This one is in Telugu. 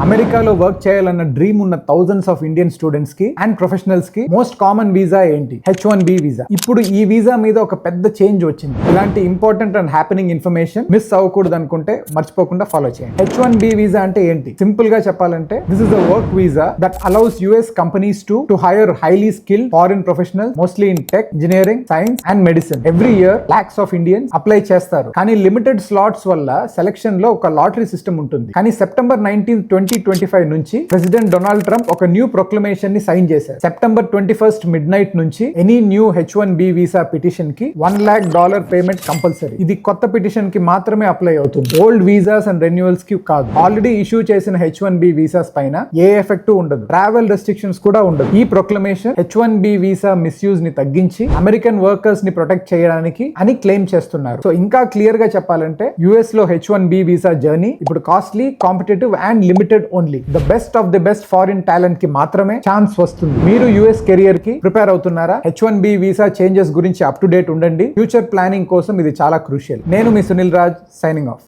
అమెరికాలో వర్క్ చేయాలన్న డ్రీమ్ ఉన్న థౌజండ్స్ ఆఫ్ ఇండియన్ స్టూడెంట్స్ కి అండ్ ప్రొఫెషనల్స్ కి మోస్ట్ కామన్ వీసా ఏంటి? H1B visa. ఇప్పుడు ఈ వీసా మీద ఒక పెద్ద చేంజ్ వచ్చింది. ఇలాంటి important and happening information miss అవ్వకూడదు అనుకుంటే మర్చిపోకుండా ఫాలో చేయండి. H1B వీసా అంటే ఏంటి? సింపుల్ గా చెప్పాలంటే this is a work visa that allows US companies to hire highly skilled foreign professionals mostly in tech, engineering, science and medicine. Every year lakhs of Indians apply చేస్తారు. కానీ లిమిటెడ్ స్లాట్స్ వల్ల సెలక్షన్ లో ఒక లాటరీ సిస్టమ్ ఉంటుంది. కానీ సెప్టెంబర్ 19, 2025 నుంచి ప్రెసిడెంట్ డొనాల్డ్ ట్రంప్ ఒక న్యూ ప్రొక్లమేషన్ ని సైన్ చేశారు. సెప్టెంబర్ 21 మిడ్ నైట్ నుంచి any new H1B visa petition కి $1 lakh పేమెంట్ కంపల్సరీ. ఇది కొత్త పిటిషన్ కి మాత్రమే అప్లై అవుతుంది. ఓల్డ్ వీసాస్ అండ్ రెన్యువల్స్ కి కాదు. ఆల్రెడీ ఇష్యూ చేసిన H1B వీసాస్ పైన ఏ ఎఫెక్ట్ ఉండదు. ట్రావెల్ రెస్ట్రిక్షన్స్ కూడా ఉండదు. ఈ ప్రొక్లమేషన్ H1B వీసా మిస్యూజ్ ని తగ్గించి అమెరికన్ వర్కర్స్ ని ప్రొటెక్ట్ చేయడానికి అని క్లెయిమ్ చేస్తున్నారు. సో ఇంకా క్లియర్ గా చెప్పాలంటే US లో H1B వీసా జర్నీ ఇప్పుడు costly, competitive and limited only. The best of the best foreign talent కి మాత్రమే ఛాన్స్ వస్తుంది. మీరు US కెరియర్ కి ప్రిపేర్ అవుతున్నారా? H1B వీసా చేంజెస్ గురించి అప్ టు డేట్ ఉండండి. ఫ్యూచర్ ప్లానింగ్ కోసం ఇది చాలా క్రూషియల్. నేను మీ సునీల్ రాజ్, సైనింగ్ ఆఫ్.